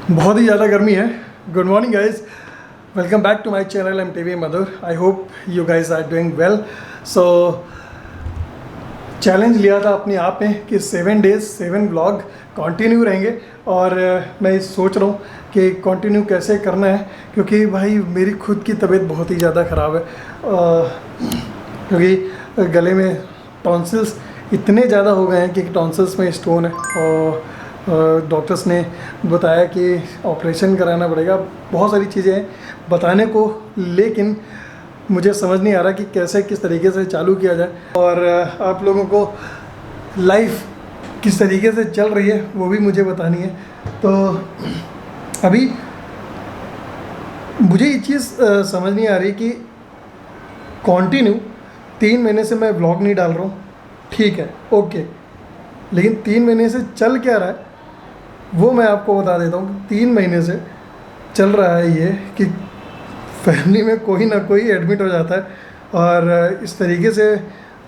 बहुत ही ज़्यादा गर्मी है। Good morning guys, welcome back to my channel. I am TV Madhur. I hope you guys are doing well. So challenge लिया था अपने आप में कि 7 डेज 7 व्लॉग कंटिन्यू रहेंगे और मैं सोच रहा हूँ कि कंटिन्यू कैसे करना है, क्योंकि भाई मेरी खुद की तबीयत बहुत ही ज़्यादा ख़राब है। क्योंकि गले में टॉन्सिल्स इतने ज़्यादा हो गए हैं कि टॉन्सिल्स में स्टोन है और डॉक्टर्स ने बताया कि ऑपरेशन कराना पड़ेगा। बहुत सारी चीज़ें हैं बताने को, लेकिन मुझे समझ नहीं आ रहा कि कैसे किस तरीके से चालू किया जाए और आप लोगों को लाइफ किस तरीके से चल रही है वो भी मुझे बतानी है। तो अभी मुझे ये चीज़ समझ नहीं आ रही कि कंटिन्यू 3 महीने से मैं व्लॉग नहीं डाल रहा हूँ, ठीक है, ओके, लेकिन 3 महीने से चल क्या रहा है वो मैं आपको बता देता हूँ। 3 महीने से चल रहा है ये कि फैमिली में कोई ना कोई एडमिट हो जाता है और इस तरीके से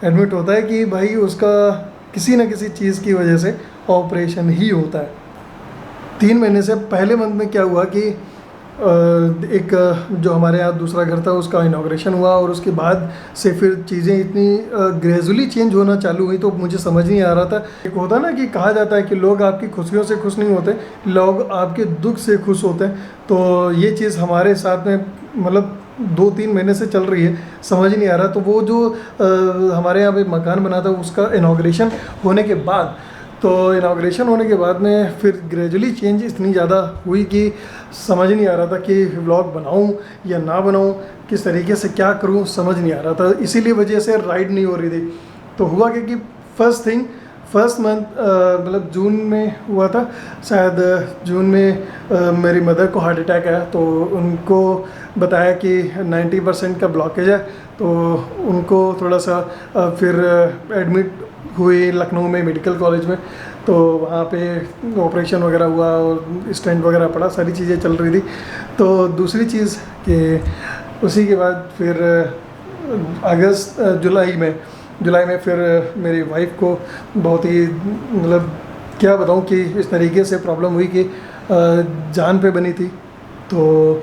एडमिट होता है कि भाई उसका किसी न किसी चीज़ की वजह से ऑपरेशन ही होता है। 3 महीने से पहले मंथ में क्या हुआ कि एक जो हमारे यहाँ दूसरा घर था उसका इनॉग्रेशन हुआ और उसके बाद से फिर चीज़ें इतनी ग्रेजुअली चेंज होना चालू हुई, तो मुझे समझ नहीं आ रहा था। एक होता ना कि कहा जाता है कि लोग आपकी खुशियों से खुश नहीं होते, लोग आपके दुख से खुश होते हैं। तो ये चीज़ हमारे साथ में मतलब 2-3 महीने से चल रही है, समझ नहीं आ रहा। तो वो जो हमारे यहाँ पे मकान बना था उसका इनॉग्रेशन होने के बाद, तो इनाग्रेशन होने के बाद में फिर ग्रेजुअली चेंज इतनी ज़्यादा हुई कि समझ नहीं आ रहा था कि व्लॉग बनाऊं या ना बनाऊं, किस तरीके से क्या करूं, समझ नहीं आ रहा था। इसीलिए वजह से राइड नहीं हो रही थी। तो हुआ कि फर्स्ट मंथ मतलब जून में हुआ था शायद। जून में मेरी मदर को हार्ट अटैक आया, तो उनको बताया कि 90% का ब्लॉकेज है। तो उनको थोड़ा सा फिर एडमिट हुए लखनऊ में मेडिकल कॉलेज में। तो वहाँ पे ऑपरेशन वगैरह हुआ और स्टेंट वगैरह पड़ा, सारी चीज़ें चल रही थी। तो दूसरी चीज़ कि उसी के बाद फिर जुलाई में फिर मेरी वाइफ को बहुत ही मतलब क्या बताऊँ कि इस तरीके से प्रॉब्लम हुई कि जान पे बनी थी। तो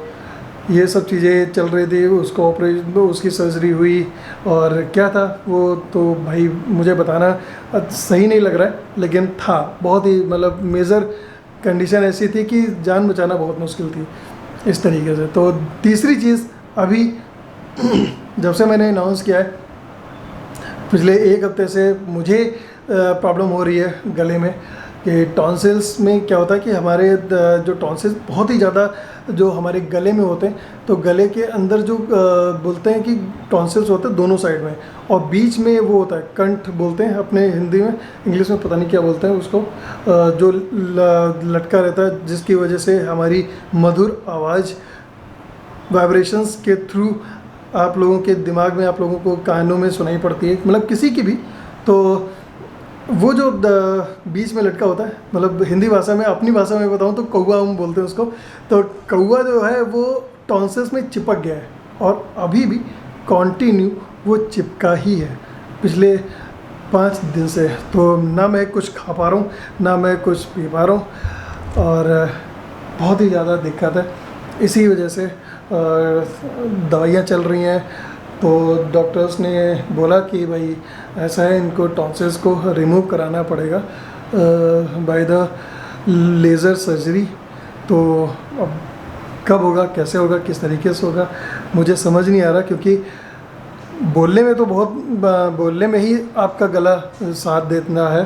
ये सब चीज़ें चल रही थी, उसको ऑपरेशन, उसकी सर्जरी हुई और क्या था वो तो भाई मुझे बताना सही नहीं लग रहा है, लेकिन था बहुत ही मतलब मेजर कंडीशन ऐसी थी कि जान बचाना बहुत मुश्किल थी इस तरीके से। तो तीसरी चीज़, अभी जब से मैंने अनाउंस किया है पिछले 1 हफ्ते से मुझे प्रॉब्लम हो रही है गले में कि टॉन्सिल्स में क्या होता है कि हमारे जो टॉन्सिल्स बहुत ही ज़्यादा जो हमारे गले में होते हैं, तो गले के अंदर जो बोलते हैं कि टॉन्सिल्स होते हैं दोनों साइड में, और बीच में वो होता है कंठ बोलते हैं अपने हिंदी में, इंग्लिश में पता नहीं क्या बोलते हैं उसको, जो लटका रहता है, जिसकी वजह से हमारी मधुर आवाज़ वाइब्रेशंस के थ्रू आप लोगों के दिमाग में, आप लोगों को कानों में सुनाई पड़ती है, मतलब किसी की भी। तो वो जो बीच में लटका होता है, मतलब हिंदी भाषा में, अपनी भाषा में बताऊं तो कौवा हम बोलते हैं उसको। तो कौवा जो है वो टॉन्सिल्स में चिपक गया है और अभी भी कंटिन्यू वो चिपका ही है पिछले 5 दिन से। तो ना मैं कुछ खा पा रहा हूँ, ना मैं कुछ पी पा रहा हूँ और बहुत ही ज़्यादा दिक्कत है। इसी वजह से दवाइयाँ चल रही हैं। तो डॉक्टर्स ने बोला कि भाई ऐसा है, इनको टॉन्सिल्स को रिमूव कराना पड़ेगा बाय द लेज़र सर्जरी। तो अब कब होगा, कैसे होगा, किस तरीके से होगा, मुझे समझ नहीं आ रहा, क्योंकि बोलने में तो बोलने में ही आपका गला साथ देना है।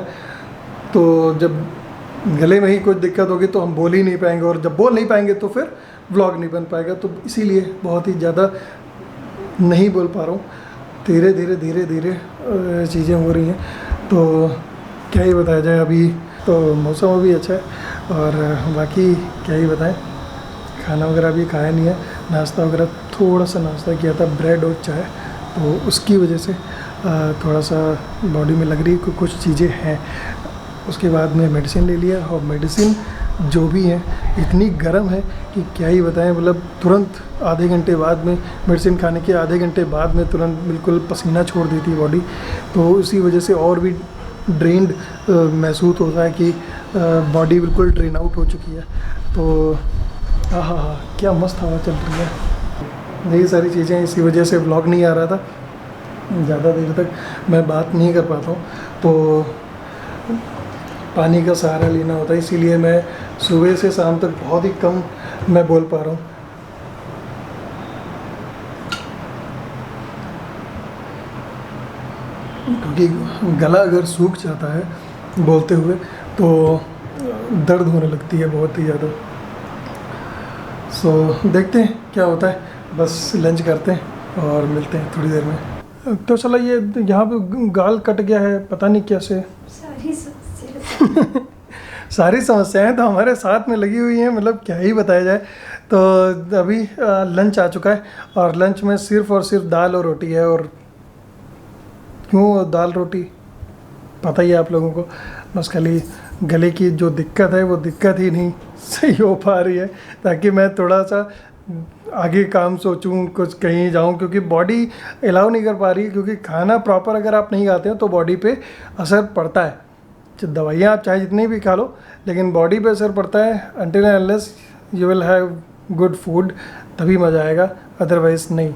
तो जब गले में ही कोई दिक्कत होगी तो हम बोल ही नहीं पाएंगे, और जब बोल नहीं पाएंगे तो फिर व्लॉग नहीं बन पाएगा। तो इसीलिए बहुत ही ज़्यादा नहीं बोल पा रहा हूँ। धीरे धीरे चीज़ें हो रही हैं, तो क्या ही बताया जाए। अभी तो मौसम भी अच्छा है और बाकी क्या ही बताएं, खाना वगैरह भी खाया नहीं है, नाश्ता वगैरह थोड़ा सा नाश्ता किया था, ब्रेड और चाय, तो उसकी वजह से थोड़ा सा बॉडी में लग रही है कुछ चीज़ें हैं। उसके बाद में मेडिसिन ले लिया, और मेडिसिन जो भी है इतनी गर्म है कि क्या ही बताएं। मतलब तुरंत आधे घंटे बाद में, मेडिसिन खाने के आधे घंटे बाद में तुरंत बिल्कुल पसीना छोड़ देती है बॉडी। तो इसी वजह से और भी ड्रेन्ड महसूस होता है कि बॉडी बिल्कुल ड्रेन आउट हो चुकी है। तो हाँ, क्या मस्त हवा चल रही है। यही सारी चीज़ें, इसी वजह से व्लॉग नहीं आ रहा था, ज़्यादा देर तक मैं बात नहीं कर पाता हूँ, तो पानी का सहारा लेना होता है, इसीलिए मैं सुबह से शाम तक बहुत ही कम मैं बोल पा रहा हूँ। क्योंकि गला अगर सूख जाता है बोलते हुए तो दर्द होने लगती है बहुत ही ज़्यादा। सो देखते हैं क्या होता है, बस लंच करते हैं और मिलते हैं थोड़ी देर में। तो चलो, ये यहाँ पे गाल कट गया है, पता नहीं कैसे। सारी समस्याएं तो हमारे साथ में लगी हुई हैं, मतलब क्या ही बताया जाए। तो अभी लंच आ चुका है और लंच में सिर्फ़ और सिर्फ दाल और रोटी है। और क्यों दाल रोटी, पता ही है आप लोगों को, बस खाली गले की जो दिक्कत है वो दिक्कत ही नहीं सही हो पा रही है, ताकि मैं थोड़ा सा आगे काम सोचूं, कुछ कहीं जाऊं, क्योंकि बॉडी अलाउ नहीं कर पा रही। क्योंकि खाना प्रॉपर अगर आप नहीं खाते हो तो बॉडी पे असर पड़ता है। दवाइयाँ आप चाहे जितनी भी खा लो, लेकिन बॉडी पे असर पड़ता है। Until and unless you will have good food, तभी मज़ा आएगा, अदरवाइज़ नहीं।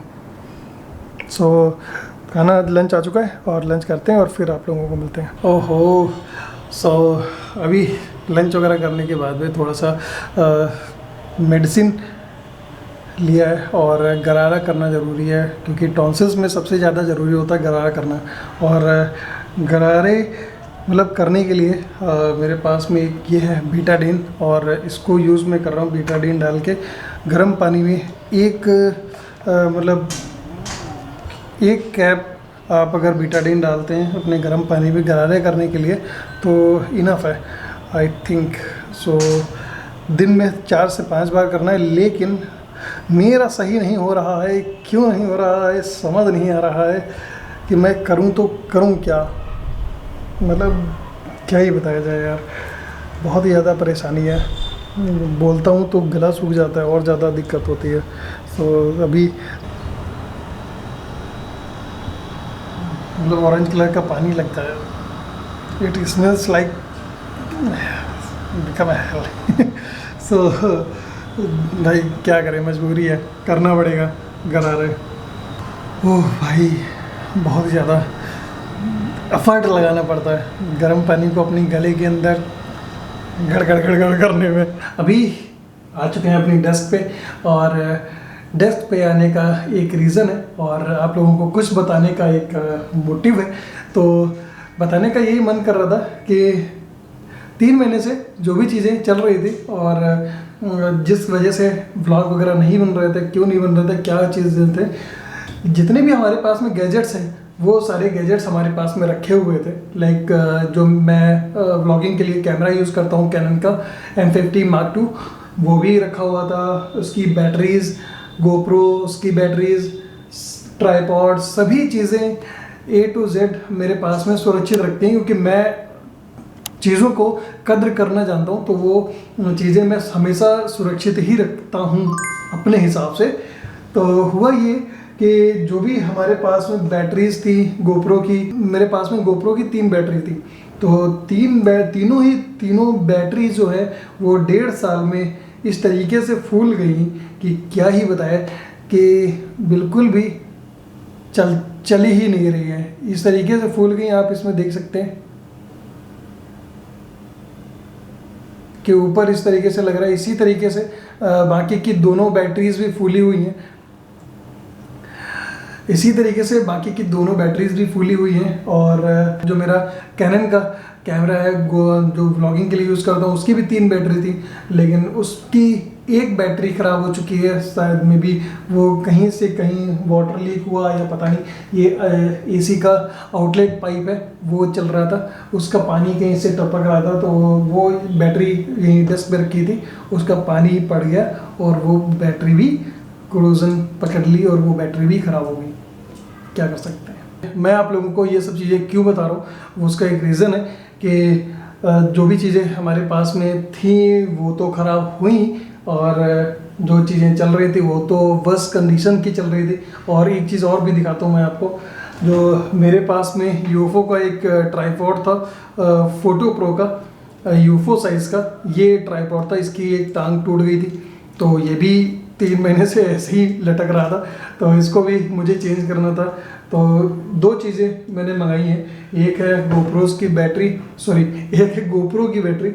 सो खाना लंच आ चुका है और लंच करते हैं और फिर आप लोगों को मिलते हैं। ओहो, सो अभी लंच वगैरह करने के बाद में थोड़ा सा मेडिसिन लिया है और गरारा करना ज़रूरी है, क्योंकि टॉन्सिल्स में सबसे ज़्यादा ज़रूरी होता है गरारा करना। और गरारे मतलब करने के लिए मेरे पास में एक ये है बीटाडीन, और इसको यूज़ मैं कर रहा हूँ। बीटाडीन डाल के गर्म पानी में एक मतलब एक कैप आप अगर बीटाडीन डालते हैं अपने गर्म पानी में गरारे करने के लिए तो इनफ है, आई थिंक सो। दिन में 4 से 5 बार करना है, लेकिन मेरा सही नहीं हो रहा है। क्यों नहीं हो रहा है समझ नहीं आ रहा है कि मैं करूं तो करूं क्या, मतलब क्या ही बताया जाए यार, बहुत ही ज़्यादा परेशानी है। बोलता हूं तो गला सूख जाता है और ज़्यादा दिक्कत होती है। तो अभी मतलब ऑरेंज कलर का पानी लगता है, it smells like become hell. So भाई क्या करें, मजबूरी है, करना पड़ेगा गरारे। ओह भाई, बहुत ज़्यादा एफर्ट लगाना पड़ता है गर्म पानी को अपनी गले के अंदर गड़ करने में। अभी आ चुके हैं अपनी डेस्क पे, और डेस्क पे आने का एक रीज़न है और आप लोगों को कुछ बताने का एक मोटिव है। तो बताने का यही मन कर रहा था कि 3 महीने से जो भी चीज़ें चल रही थी और जिस वजह से व्लॉग वगैरह नहीं बन रहे थे, क्यों नहीं बन रहे थे, क्या चीज़ें थे, जितने भी हमारे पास में गैजेट्स हैं वो सारे गैजेट्स हमारे पास में रखे हुए थे। लाइक जो मैं व्लॉगिंग के लिए कैमरा यूज़ करता हूँ कैनन का M50 Mark II, वो भी रखा हुआ था। उसकी बैटरीज़, गोप्रो, उसकी बैटरीज़, ट्राईपॉड, सभी चीज़ें A to Z मेरे पास में सुरक्षित रखती हैं, क्योंकि मैं चीज़ों को कद्र करना जानता हूँ। तो वो चीज़ें मैं हमेशा सुरक्षित ही रखता हूँ अपने हिसाब से। तो हुआ ये कि जो भी हमारे पास में बैटरीज थी गोप्रो की, मेरे पास में गोप्रो की 3 बैटरी थी। तो तीनों बैटरी जो है वो 1.5 साल में इस तरीके से फूल गई कि क्या ही बताए, कि बिल्कुल भी चली ही नहीं रही है। इस तरीके से फूल गई, आप इसमें देख सकते हैं कि ऊपर इस तरीके से लग रहा है। इसी तरीके से बाकी की दोनों बैटरीज भी फूली हुई हैं। इसी तरीके से बाकी की दोनों बैटरीज भी फूली हुई हैं। और जो मेरा कैनन का कैमरा है जो व्लॉगिंग के लिए यूज़ करता हूँ, उसकी भी 3 बैटरी थी, लेकिन उसकी एक बैटरी ख़राब हो चुकी है। शायद में भी वो कहीं से कहीं वाटर लीक हुआ या पता नहीं। ये एसी का आउटलेट पाइप है वो चल रहा था, उसका पानी कहीं से टपक रहा था, तो वो बैटरी यहीं डेस्क पर रखी थी, उसका पानी पड़ गया और वो बैटरी भी कोरोजन पकड़ ली और वो बैटरी भी ख़राब हो गई। क्या कर सकते हैं। मैं आप लोगों को ये सब चीज़ें क्यों बता रहा हूँ, उसका एक रीज़न है कि जो भी चीज़ें हमारे पास में थी वो तो ख़राब हुई, और जो चीज़ें चल रही थी वो तो वर्स्ट कंडीशन की चल रही थी। और एक चीज़ और भी दिखाता हूँ मैं आपको, जो मेरे पास में यूएफओ का एक ट्राइपॉड था, फोटो प्रो का यूएफओ साइज़ का ये ट्राइपॉड था। इसकी एक टांग टूट गई थी, तो ये भी 3 महीने से ऐसे ही लटक रहा था, तो इसको भी मुझे चेंज करना था। तो 2 चीज़ें मैंने मंगाई हैं, एक है गोप्रोस की बैटरी, सॉरी एक है गोप्रो की बैटरी,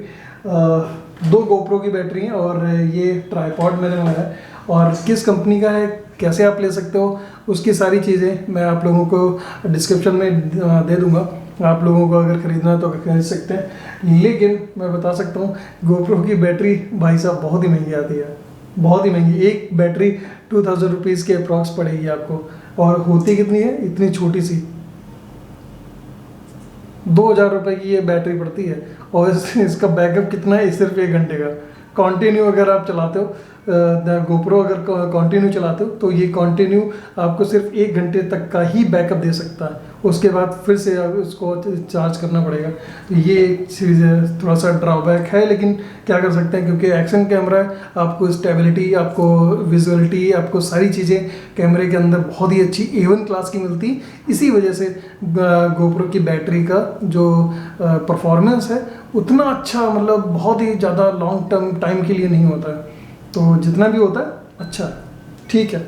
2 गोप्रो की बैटरी हैं, और ये ट्राइपॉड मैंने मंगाया है। और किस कंपनी का है, कैसे आप ले सकते हो, उसकी सारी चीज़ें मैं आप लोगों को डिस्क्रिप्शन में दे दूंगा। आप लोगों को अगर ख़रीदना है तो खरीद सकते हैं। लेकिन मैं बता सकता हूँ गोप्रो की बैटरी भाई साहब बहुत ही महंगी आती है, बहुत ही महंगी। एक बैटरी 2000 रुपीज़ के अप्रॉक्स पड़ेगी आपको, और होती कितनी है, इतनी छोटी सी 2000 रुपये की ये बैटरी पड़ती है। और इसका बैकअप कितना है, सिर्फ 1 घंटे का। कंटिन्यू अगर आप चलाते हो गोप्रो, अगर कंटिन्यू चलाते हो तो ये कंटिन्यू आपको सिर्फ 1 घंटे तक का ही बैकअप दे सकता है, उसके बाद फिर से उसको चार्ज करना पड़ेगा। तो ये एक चीज़ थोड़ा सा ड्रॉबैक है, लेकिन क्या कर सकते हैं, क्योंकि एक्शन कैमरा है, आपको स्टेबिलिटी, आपको विजुअलिटी, आपको सारी चीज़ें कैमरे के अंदर बहुत ही अच्छी A1 क्लास की मिलती। इसी वजह से गोप्रो की बैटरी का जो परफॉर्मेंस है उतना अच्छा, मतलब बहुत ही ज़्यादा लॉन्ग टर्म टाइम के लिए नहीं होता है। तो जितना भी होता है अच्छा ठीक है,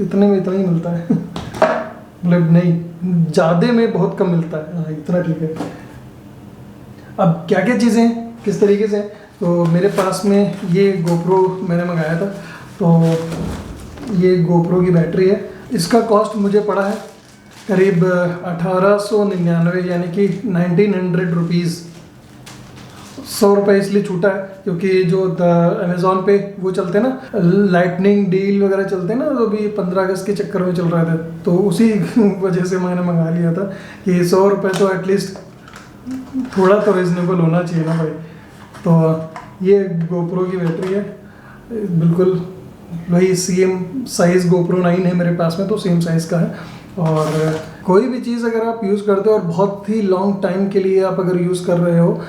इतने में इतना ही मिलता है मतलब नहीं, ज़्यादा में बहुत कम मिलता है, हाँ इतना ठीक है। अब क्या क्या चीज़ें हैं, किस तरीके से, तो मेरे पास में ये गोप्रो मैंने मंगाया था, तो ये गोप्रो की बैटरी है। इसका कॉस्ट मुझे पड़ा है करीब 1899, यानी कि 1900 रुपीज़। 100 रुपये इसलिए छूटा है क्योंकि जो अमेज़ॉन पे वो चलते हैं ना, लाइटनिंग डील वगैरह चलते हैं ना, तो भी 15 अगस्त के चक्कर में चल रहे थे, तो उसी वजह से मैंने मंगा लिया था कि 100 रुपये तो एटलीस्ट थोड़ा तो रिजनेबल होना चाहिए ना भाई। तो ये गोप्रो की बैटरी है, बिल्कुल वही सेम साइज़ गोप्रो 9 है मेरे पास में, तो सेम साइज़ का है। और कोई भी चीज़ अगर आप यूज़ करते हो और बहुत ही लॉन्ग टाइम के लिए आप अगर यूज़ कर रहे हो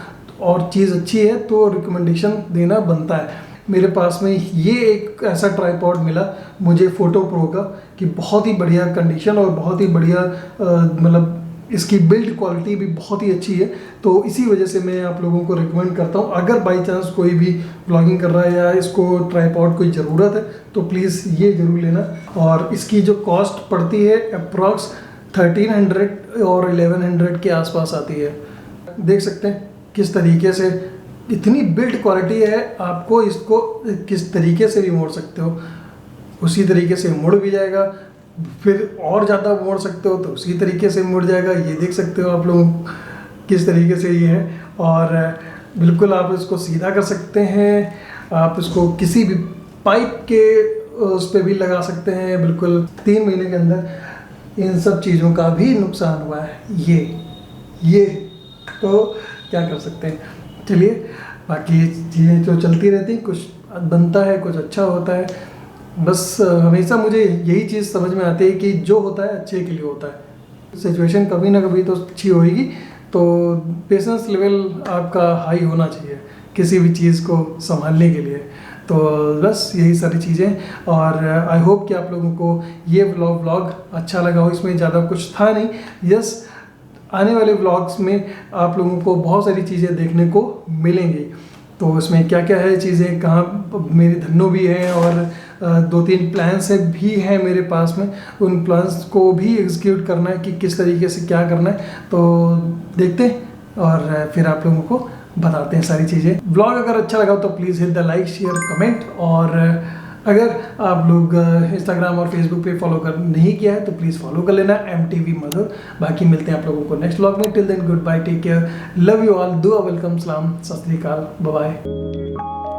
और चीज़ अच्छी है तो रिकमेंडेशन देना बनता है। मेरे पास में ये एक ऐसा ट्राइपॉड मिला मुझे फोटो प्रो का कि बहुत ही बढ़िया कंडीशन और बहुत ही बढ़िया मतलब इसकी बिल्ड क्वालिटी भी बहुत ही अच्छी है। तो इसी वजह से मैं आप लोगों को रिकमेंड करता हूँ, अगर बाई चांस कोई भी व्लॉगिंग कर रहा है या इसको ट्राइपॉड कोई ज़रूरत है तो प्लीज़ ये ज़रूर लेना। और इसकी जो कॉस्ट पड़ती है अप्रॉक्स 1300 और 1100 के आसपास आती है। देख सकते हैं किस तरीके से इतनी बिल्ड क्वालिटी है, आपको इसको किस तरीके से भी मोड़ सकते हो, उसी तरीके से मुड़ भी जाएगा, फिर और ज़्यादा मोड़ सकते हो तो उसी तरीके से मुड़ जाएगा। ये देख सकते हो आप लोग किस तरीके से ये है। और बिल्कुल आप इसको सीधा कर सकते हैं, आप इसको किसी भी पाइप के उस पर भी लगा सकते हैं। बिल्कुल 3 महीने के अंदर इन सब चीज़ों का भी नुकसान हुआ है। ये तो क्या कर सकते हैं, चलिए बाकी चीज़ें तो चलती रहती, कुछ बनता है, कुछ अच्छा होता है। बस हमेशा मुझे यही चीज़ समझ में आती है कि जो होता है अच्छे के लिए होता है। सिचुएशन कभी ना कभी तो अच्छी होएगी, तो पेशेंस लेवल आपका हाई होना चाहिए किसी भी चीज़ को संभालने के लिए। तो बस यही सारी चीज़ें, और आई होप कि आप लोगों को ये व्लॉग अच्छा लगा हो। इसमें ज़्यादा कुछ था नहीं, यस आने वाले व्लॉग्स में आप लोगों को बहुत सारी चीज़ें देखने को मिलेंगी। तो इसमें क्या क्या है चीज़ें, कहाँ मेरी धन्नो भी है, और 2-3 प्लान्स भी हैं मेरे पास में, उन प्लान्स को भी एग्जीक्यूट करना है कि किस तरीके से क्या करना है। तो देखते हैं और फिर आप लोगों को बताते हैं सारी चीज़ें। व्लॉग अगर अच्छा लगा तो please hit the like share comment, और अगर आप लोग इंस्टाग्राम और फेसबुक पे फॉलो कर नहीं किया है तो प्लीज़ फॉलो कर लेना MTV मधुर। बाकी मिलते हैं आप लोगों को नेक्स्ट व्लॉग में। Till then good bye, take care, love you all, दुआ वेलकम, सलाम, सत श्री अकाल, बाय बाय।